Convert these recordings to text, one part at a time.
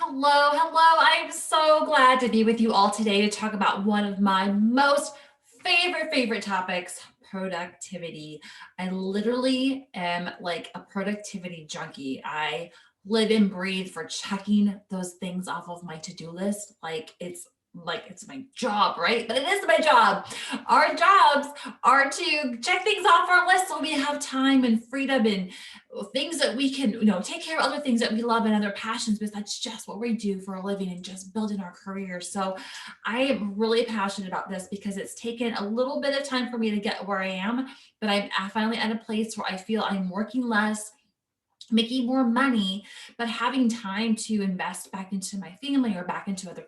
Hello, hello. I'm so glad to be with you all today to talk about one of my most favorite topics, productivity. I literally am like a productivity junkie. I live and breathe for checking those things off of my to-do list like it's my job, right? But it is my job. Our jobs are to check things off our list so we have time and freedom and things that we can, take care of other things that we love and other passions, because that's just what we do for a living and just building our careers. So I am really passionate about this because it's taken a little bit of time for me to get where I am, but I'm finally at a place where I feel I'm working less, making more money, but having time to invest back into my family or back into other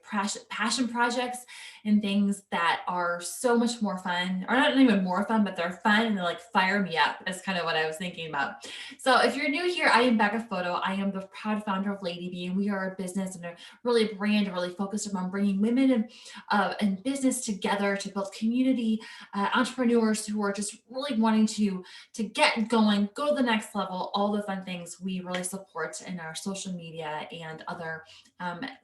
passion projects and things that are so much more fun, or not even more fun, but they're fun and they like fire me up. Is kind of what I was thinking about. So if you're new here, I am Becca Photo. I am the proud founder of Lady Bee, and we are a business and a really brand really focused on bringing women and business together to build community, entrepreneurs who are just really wanting to get going, go to the next level, all the fun things we really support in our social media and other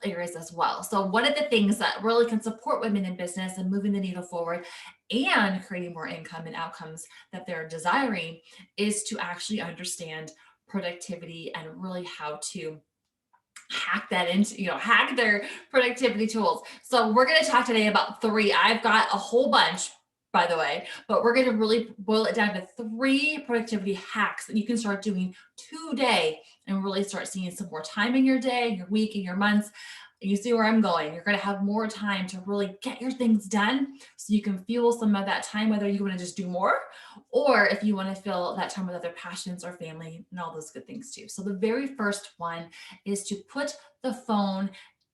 areas as well. So, one of the things that really can support women in business and moving the needle forward and creating more income and outcomes that they're desiring is to actually understand productivity and really how to hack that into, hack their productivity tools. So we're going to talk today about three. I've got a whole bunch, by the way, but we're going to really boil it down to three productivity hacks that you can start doing today and really start seeing some more time in your day, your week, and your months. You see where I'm going. You're going to have more time to really get your things done so you can fuel some of that time, whether you want to just do more or if you want to fill that time with other passions or family and all those good things too. So the very first one is to put the phone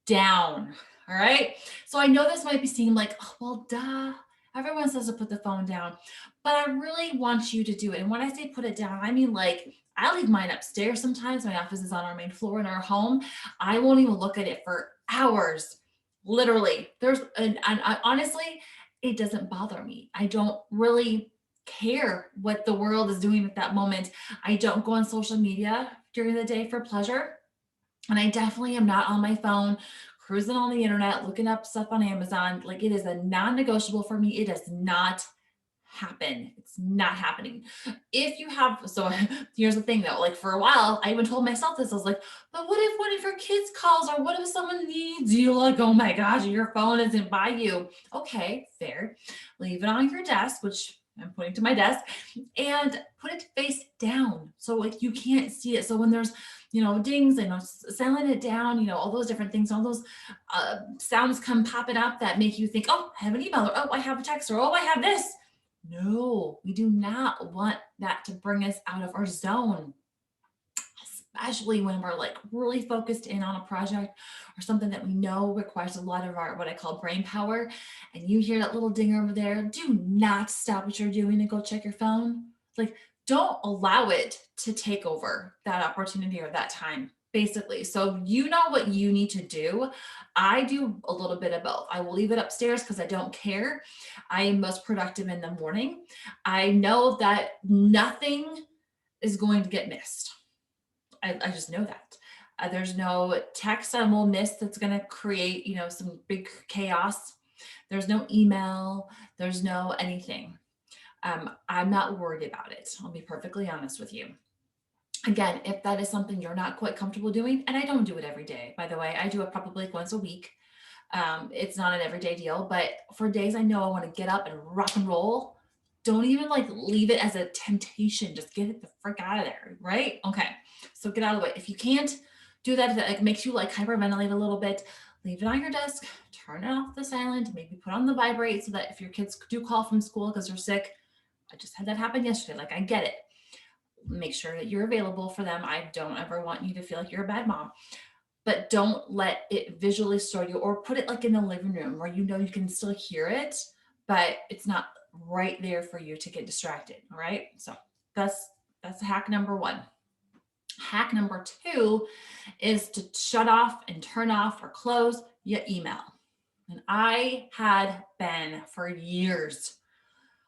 down. All right. So I know this might be seem like, oh, well, duh. Everyone says to put the phone down, but I really want you to do it. And when I say put it down, I mean like I leave mine upstairs sometimes. My office is on our main floor in our home. I won't even look at it for hours. Literally. And honestly, it doesn't bother me. I don't really care what the world is doing at that moment. I don't go on social media during the day for pleasure. And I definitely am not on my phone cruising on the internet, looking up stuff on Amazon. Like it is a non negotiable for me. It does not happen. It's not happening. If you have, so here's the thing though, like for a while, I even told myself this. I was like, but what if one of your kids calls or what if someone needs you? Like, oh my gosh, your phone isn't by you. Okay, fair. Leave it on your desk, which I'm putting to my desk, and put it face down. So like you can't see it. So when there's, dings and selling it down, all those different things, all those sounds come popping up that make you think, oh, I have an email, or oh, I have a text, or oh, I have this. No, we do not want that to bring us out of our zone, especially when we're like really focused in on a project or something that we know requires a lot of our what I call brain power. And you hear that little ding over there, do not stop what you're doing and go check your phone. Like, don't allow it to take over that opportunity or that time. Basically. So you know what you need to do. I do a little bit of both. I will leave it upstairs because I don't care. I am most productive in the morning. I know that nothing is going to get missed. I just know that. There's no text I will miss that's going to create, some big chaos. There's no email. There's no anything. I'm not worried about it. I'll be perfectly honest with you. Again, if that is something you're not quite comfortable doing, and I don't do it every day, by the way, I do it probably like once a week. It's not an everyday deal, but for days I know I want to get up and rock and roll, don't even like leave it as a temptation. Just get it the frick out of there, right? Okay. So get out of the way. If you can't do that, if it like makes you like hyperventilate a little bit, leave it on your desk, turn it off the silent, maybe put on the vibrate so that if your kids do call from school because they're sick, I just had that happen yesterday. Like I get it. Make sure that you're available for them. I don't ever want you to feel like you're a bad mom, but don't let it visually store you or put it like in the living room where you can still hear it, but it's not right there for you to get distracted. All right. So that's hack number one. Hack number two is to shut off and turn off or close your email. And I had been for years.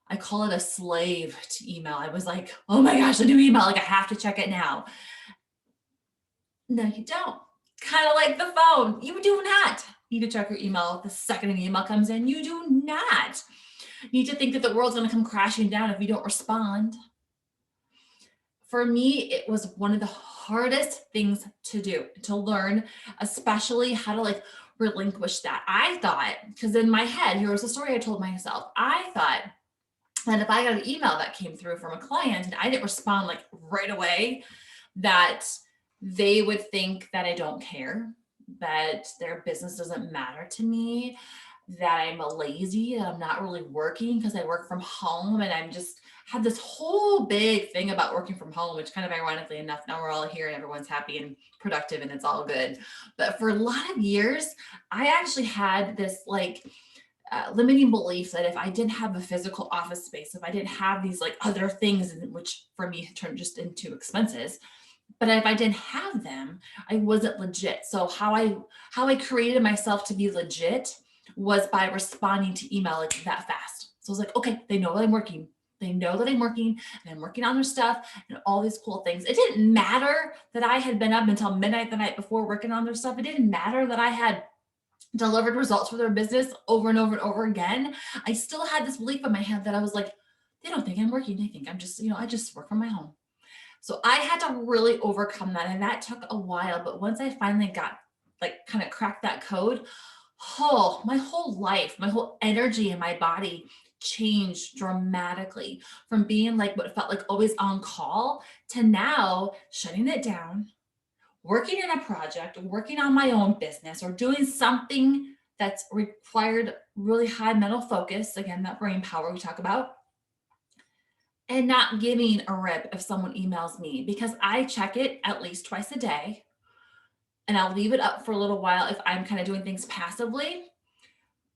I call it a slave to email. I was like, oh my gosh, a new email. Like I have to check it now. No, you don't. kind of like the phone. You do not need to check your email the second an email comes in. You do not need to think that the world's going to come crashing down if you don't respond. For me, it was one of the hardest things to do, to learn, especially how to like relinquish that. I thought, because in my head, here was a story I told myself. I thought that if I got an email that came through from a client and I didn't respond like right away, that they would think that I don't care, that their business doesn't matter to me, that I'm lazy, that I'm not really working because I work from home, and I'm just had this whole big thing about working from home, which kind of ironically enough, now we're all here and everyone's happy and productive and it's all good. But for a lot of years, I actually had this like limiting belief that if I didn't have a physical office space, if I didn't have these like other things, which for me turned just into expenses, but if I didn't have them, I wasn't legit. So how I created myself to be legit was by responding to email like that fast. So I was like, okay, they know that I'm working. They know that I'm working and I'm working on their stuff and all these cool things. It didn't matter that I had been up until midnight the night before working on their stuff. It didn't matter that I had delivered results for their business over and over and over again. I still had this belief in my head that I was like, they don't think I'm working. They think I'm just, I just work from my home. So I had to really overcome that. And that took a while. But once I finally got like kind of cracked that code, my whole life, my whole energy in my body changed dramatically from being like what felt like always on call to now shutting it down, working in a project, working on my own business, or doing something that's required really high mental focus. Again, that brain power we talk about, and not giving a rip if someone emails me, because I check it at least twice a day and I'll leave it up for a little while if I'm kind of doing things passively.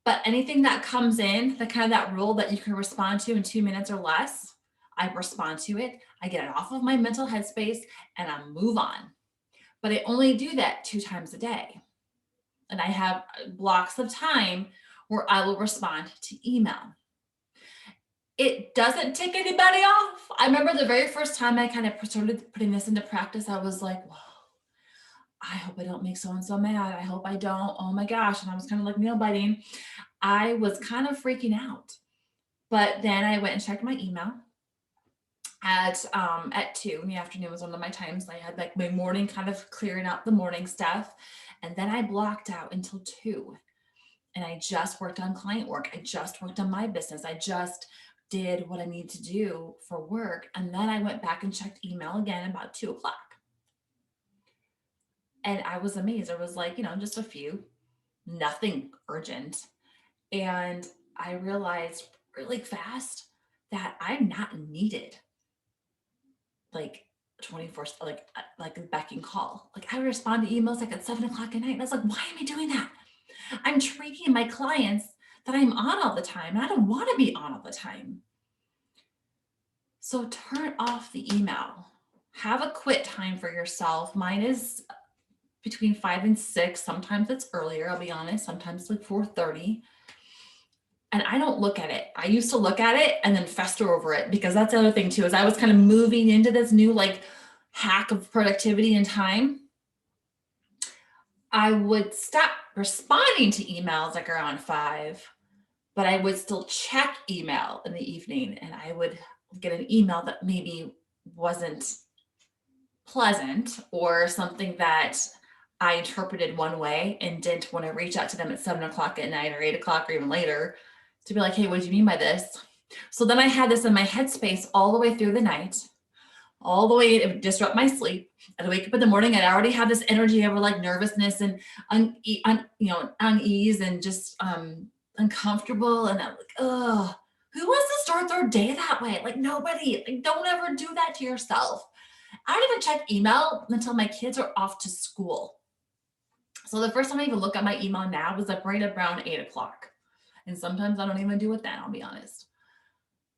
But anything that comes in, the kind of that rule that you can respond to in 2 minutes or less, I respond to it, I get it off of my mental headspace, and I move on. But I only do that 2 times a day. And I have blocks of time where I will respond to email. It doesn't take anybody off. I remember the very first time I kind of started putting this into practice, I was like, whoa, I hope I don't make so-and-so mad. I hope I don't. Oh my gosh. And I was kind of like nail biting. I was kind of freaking out. But then I went and checked my email at 2 in the afternoon was one of my times. I had like my morning kind of clearing out the morning stuff. And then I blocked out until 2. And I just worked on client work. I just worked on my business. I just did what I need to do for work. And then I went back and checked email again about 2 o'clock. And I was amazed. There was like, just a few, nothing urgent. And I realized really fast that I'm not needed like 24, like a backing call. Like I respond to emails like at 7 o'clock at night. And I was like, why am I doing that? I'm treating my clients that I'm on all the time. And I don't want to be on all the time. So turn off the email. Have a quit time for yourself. Mine is between 5 and 6. Sometimes it's earlier, I'll be honest. Sometimes it's like 4:30. And I don't look at it. I used to look at it and then fester over it, because that's the other thing too, is I was kind of moving into this new like hack of productivity and time. I would stop responding to emails like around 5, but I would still check email in the evening, and I would get an email that maybe wasn't pleasant or something that I interpreted one way and didn't want to reach out to them at 7 o'clock at night or 8 o'clock or even later to be like, hey, what do you mean by this? So then I had this in my headspace all the way through the night, all the way, it would disrupt my sleep. I'd wake up in the morning, I'd already have this energy of like nervousness and unease and just uncomfortable. And I'm like, oh, who wants to start their day that way? Like nobody. Like, don't ever do that to yourself. I don't even check email until my kids are off to school. So the first time I even look at my email now was like right around 8 o'clock. And sometimes I don't even do it then, I'll be honest.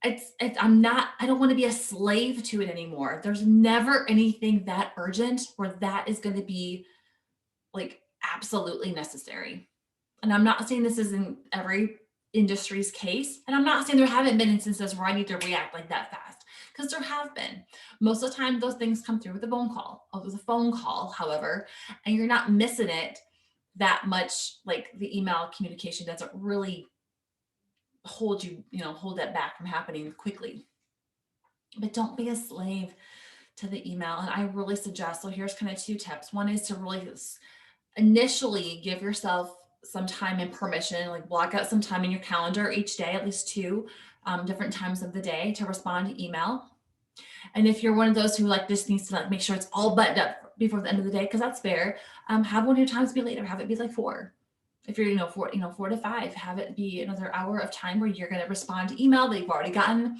I don't want to be a slave to it anymore. There's never anything that urgent where that is going to be like absolutely necessary. And I'm not saying this is in every industry's case. And I'm not saying there haven't been instances where I need to react like that fast. because there have been. Most of the time, those things come through with a phone call, however, and you're not missing it that much. Like the email communication doesn't really hold that back from happening quickly. But don't be a slave to the email. And I really suggest, so here's kind of two tips. One is to really initially give yourself some time and permission, like block out some time in your calendar each day, at least two different times of the day to respond to email. And if you're one of those who like just needs to like make sure it's all buttoned up before the end of the day, because that's fair, have one of your times be later, have it be like 4. If you're, 4 to 5, have it be another hour of time where you're going to respond to email that you've already gotten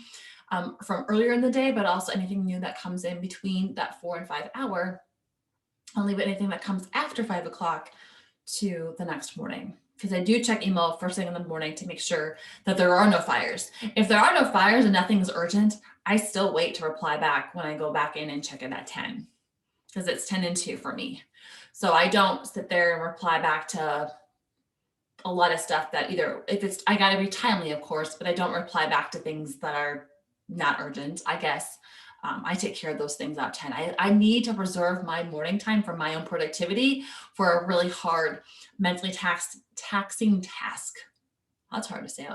from earlier in the day, but also anything new that comes in between that 4 and 5 hour. I'll leave anything that comes after 5 o'clock to the next morning, because I do check email first thing in the morning to make sure that there are no fires. If there are no fires and nothing's urgent, I still wait to reply back when I go back in and check it at 10, because it's 10 and 2 for me. So I don't sit there and reply back to a lot of stuff that either, if it's, I got to be timely, of course, but I don't reply back to things that are not urgent, I guess. I take care of those things at 10. I need to reserve my morning time for my own productivity for a really hard, mentally taxing task. That's hard to say.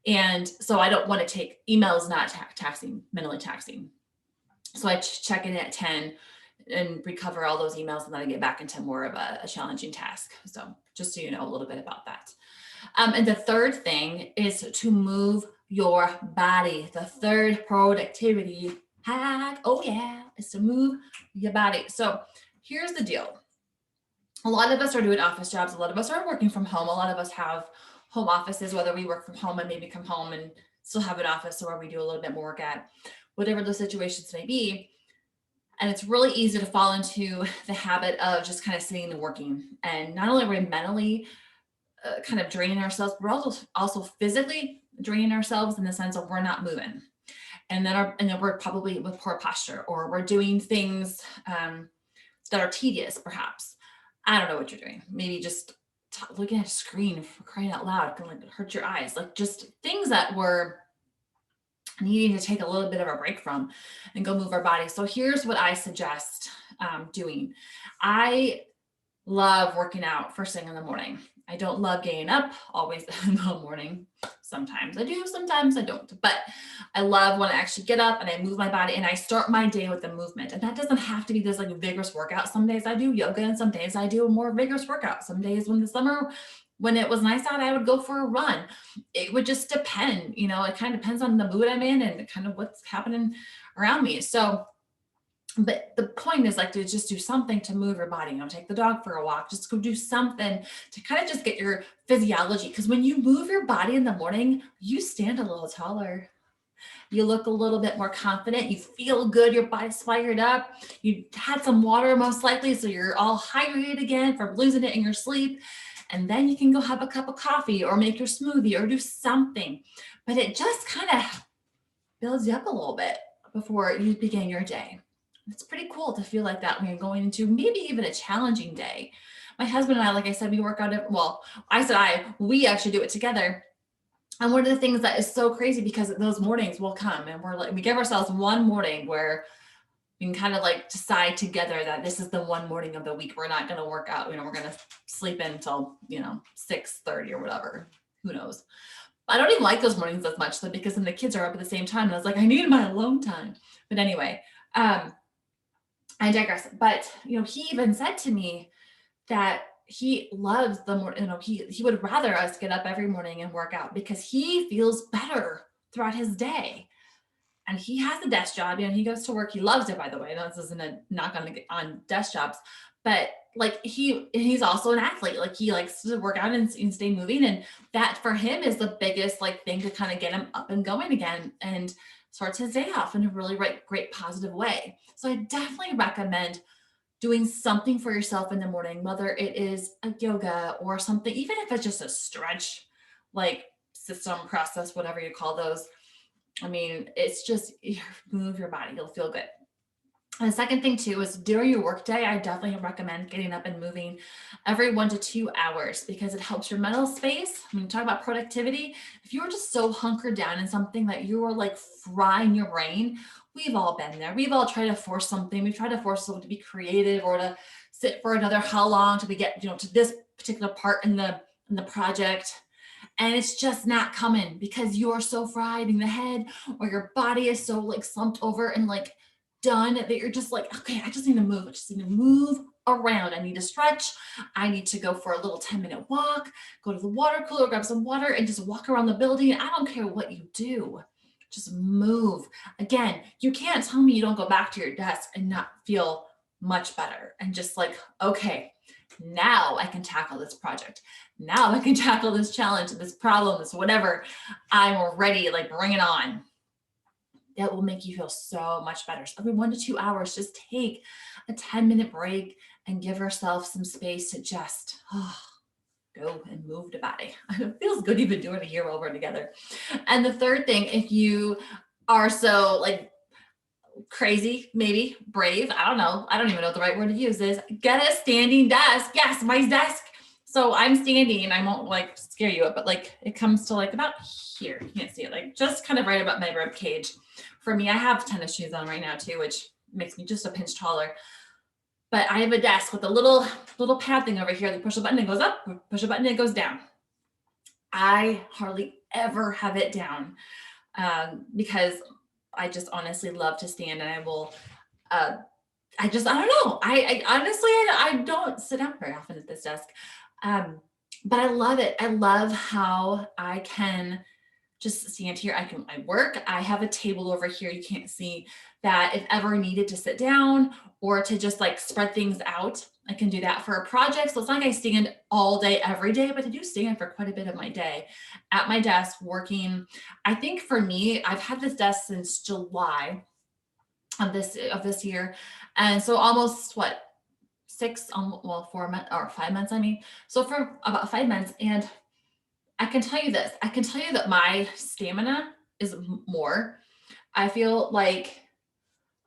And so I don't want to take emails, not taxing, mentally taxing. So I check in at 10 and recover all those emails, and then I get back into more of a challenging task. So just so you know a little bit about that. And the third thing is to move your body. The third productivity hack, is to move your body. So here's the deal. A lot of us are doing office jobs. A lot of us are working from home. A lot of us have home offices, whether we work from home and maybe come home and still have an office where we do a little bit more work at, whatever the situations may be. And it's really easy to fall into the habit of just kind of sitting and working. And not only are we mentally kind of draining ourselves, but also physically draining ourselves in the sense of we're not moving. And then we're probably with poor posture, or we're doing things that are tedious, perhaps. I don't know what you're doing. Maybe just looking at a screen, for crying out loud, can like hurt your eyes. Like just things that we're needing to take a little bit of a break from and go move our body. So here's what I suggest doing. I love working out first thing in the morning. I don't love getting up always in the morning. Sometimes I do, sometimes I don't. But I love when I actually get up and I move my body and I start my day with a movement. And that doesn't have to be this like vigorous workout. Some days I do yoga and some days I do a more vigorous workout. Some days when the summer, when it was nice out, I would go for a run. It would just depend, it kind of depends on the mood I'm in and kind of what's happening around me. So but the point is like to just do something to move your body, take the dog for a walk, just go do something to kind of just get your physiology. Because when you move your body in the morning, you stand a little taller. You look a little bit more confident. You feel good. Your body's fired up. You had some water most likely, so you're all hydrated again from losing it in your sleep. And then you can go have a cup of coffee or make your smoothie or do something. But it just kind of builds you up a little bit before you begin your day. It's pretty cool to feel like that when you're going into maybe even a challenging day. My husband and I, like I said, we work out we actually do it together. And one of the things that is so crazy, because those mornings will come and we give ourselves one morning where we can kind of like decide together that this is the one morning of the week we're not going to work out. We're going to sleep in until 6:30 or whatever. Who knows? I don't even like those mornings as much, though, because then the kids are up at the same time. And I was like, I need my alone time. But anyway, I digress. But, he even said to me that he loves the morning, he would rather us get up every morning and work out because he feels better throughout his day. And he has a desk job, he goes to work. He loves it, by the way. This isn't a knock on desk jobs, but like he's also an athlete. Like he likes to work out and stay moving. And that for him is the biggest thing to kind of get him up and going again and starts his day off in a really great positive way. So I definitely recommend doing something for yourself in the morning, whether it is a yoga or something, even if it's just a stretch, like system process, whatever you call those. I mean, it's just move your body. You'll feel good. And the second thing too is during your workday, I definitely recommend getting up and moving every 1 to 2 hours because it helps your mental space. When you talk about productivity, if you're just so hunkered down in something that you are like frying your brain, we've all been there. We've all tried to force something. We've tried to force someone to be creative or to sit for another how long till we get, to this particular part in the project. And it's just not coming because you're so fried in the head or your body is so like slumped over and like done that you're just like, okay, I just need to move. I just need to move around. I need to stretch. I need to go for a little 10-minute walk, go to the water cooler, grab some water, and just walk around the building. I don't care what you do. Just move. Again, you can't tell me you don't go back to your desk and not feel much better and just like, okay, now I can tackle this project. Now I can tackle this challenge, this problem, this whatever. I'm ready, like bring it on. That will make you feel so much better. So every 1 to 2 hours, just take a 10-minute break and give yourself some space to just go and move the body. It feels good even doing it here while we're together. And the third thing, if you are so like crazy, maybe brave, I don't know, I don't even know what the right word to use is, get a standing desk. Yes, my desk. So I'm standing and I won't like scare you up, but like it comes to like about here. You can't see it, like just kind of right about my rib cage. For me, I have tennis shoes on right now too, which makes me just a pinch taller. But I have a desk with a little pad thing over here. You push a button, it goes up, push a button, it goes down. I hardly ever have it down because I just honestly love to stand and I will uh, I don't know. I honestly, I don't sit down very often at this desk. Um, but I love it. I love how I can just stand here. I work. I have a table over here. You can't see that if ever needed to sit down or to just like spread things out, I can do that for a project. So it's not like I stand all day, every day, but I do stand for quite a bit of my day at my desk working. I think for me, I've had this desk since July of this year, and so almost what 4 months or 5 months. I mean, so for about 5 months, and I can tell you this. I can tell you that my stamina is more. I feel like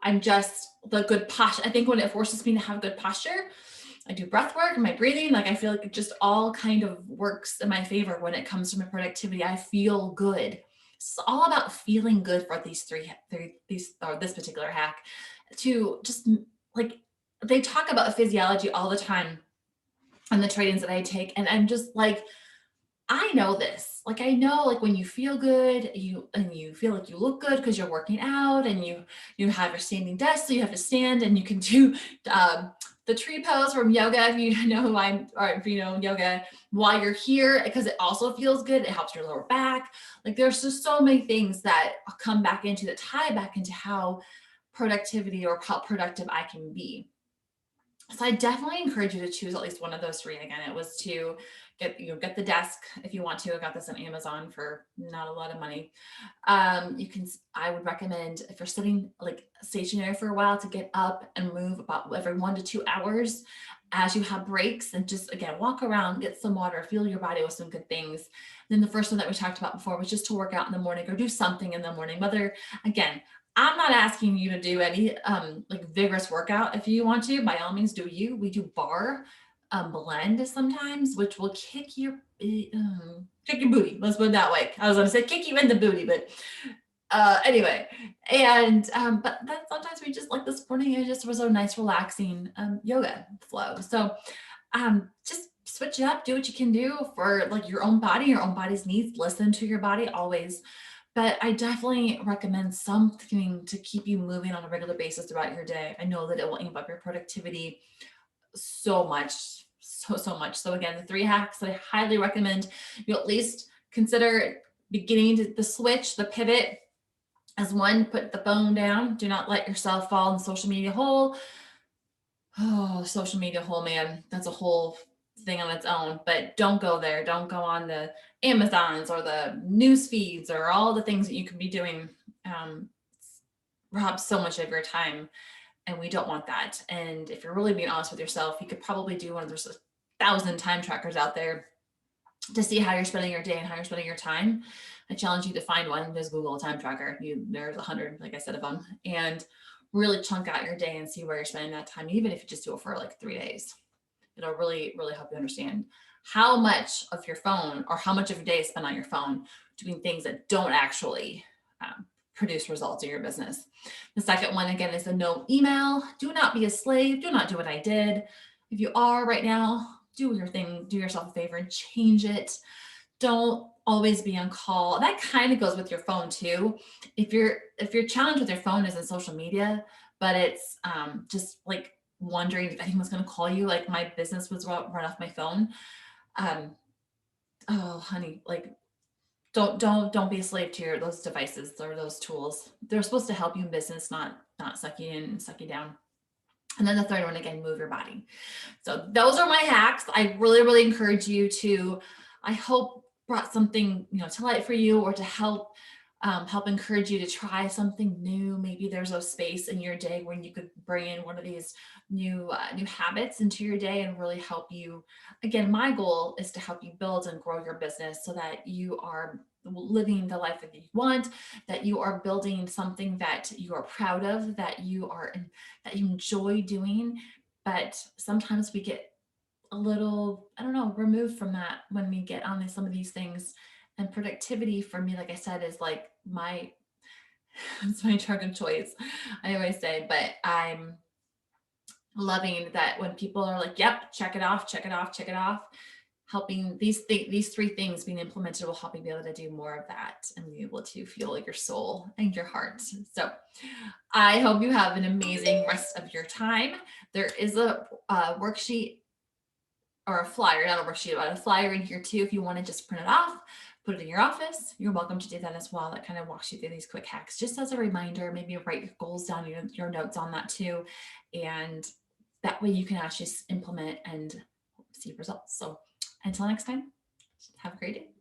I'm just the good posture. I think when it forces me to have good posture, I do breath work and my breathing. Like I feel like it just all kind of works in my favor when it comes to my productivity. I feel good. It's all about feeling good for these or this particular hack to just like they talk about physiology all the time on the trainings that I take. And I'm just like, I know this. Like I know like when you feel good, you feel like you look good because you're working out and you have your standing desk, so you have to stand and you can do the tree pose from yoga if you know who I'm or if you know yoga while you're here because it also feels good. It helps your lower back. Like there's just so many things that come back into that tie back into how productivity or how productive I can be. So I definitely encourage you to choose at least one of those three. Again, it was to get the desk if you want to. I got this on Amazon for not a lot of money. I would recommend if you're sitting like stationary for a while to get up and move about every 1 to 2 hours as you have breaks and just again walk around, get some water, fuel your body with some good things. Then the first one that we talked about before was just to work out in the morning or do something in the morning, whether again I'm not asking you to do any like vigorous workout. If you want to, by all means, do you. We do bar blend sometimes, which will kick your booty. Let's put it that way. I was going to say kick you in the booty, but anyway. And but then sometimes we just like this morning. It just was a nice, relaxing yoga flow. So just switch it up. Do what you can do for like your own body, your own body's needs. Listen to your body always. But I definitely recommend something to keep you moving on a regular basis throughout your day. I know that it will amp up your productivity so much, so much. So again, the 3 hacks that I highly recommend you at least consider beginning to the switch, the pivot as one, put the phone down. Do not let yourself fall in the social media hole. Oh, social media hole, man. That's a whole thing on its own, but don't go there. Don't go on the Amazons or the news feeds or all the things that you could be doing. Rob so much of your time, and we don't want that. And if you're really being honest with yourself, you could probably do one of those 1,000 time trackers out there to see how you're spending your day and how you're spending your time. I challenge you to find one. There's Google time tracker. There's 100, like I said, of them, and really chunk out your day and see where you're spending that time, even if you just do it for like 3 days. It'll really, really help you understand how much of your phone or how much of your day is spent on your phone doing things that don't actually produce results in your business. The second one, again, is the no email. Do not be a slave. Do not do what I did. If you are right now, do your thing, do yourself a favor and change it. Don't always be on call. That kind of goes with your phone too. If your challenge with your phone isn't social media, but it's just like wondering if anyone's going to call you, like my business was run off my phone. Um, oh, honey, like don't be a slave to those devices or those tools. They're supposed to help you in business, not suck you in and suck you down. And then the third one, again, move your body. So those are my hacks. I really, really encourage you to, I hope brought something, to light for you, or to help encourage you to try something new. Maybe there's a space in your day where you could bring in one of these new habits into your day and really help you. Again, my goal is to help you build and grow your business so that you are living the life that you want, that you are building something that you are proud of, that you enjoy doing. But sometimes we get a little, I don't know, removed from that when we get on some of these things. And productivity for me, like I said, is like it's my drug of choice, I always say. But I'm loving that when people are like, yep, check it off, check it off, check it off. Helping these three things being implemented will help you be able to do more of that and be able to fuel your soul and your heart. So I hope you have an amazing rest of your time. There is a worksheet or a flyer, not a worksheet, but a flyer in here too. If you want to just print it off, put it in your office, you're welcome to do that as well. That kind of walks you through these quick hacks, just as a reminder. Maybe write your goals down, your notes on that too. And that way you can actually implement and see results. So until next time, have a great day.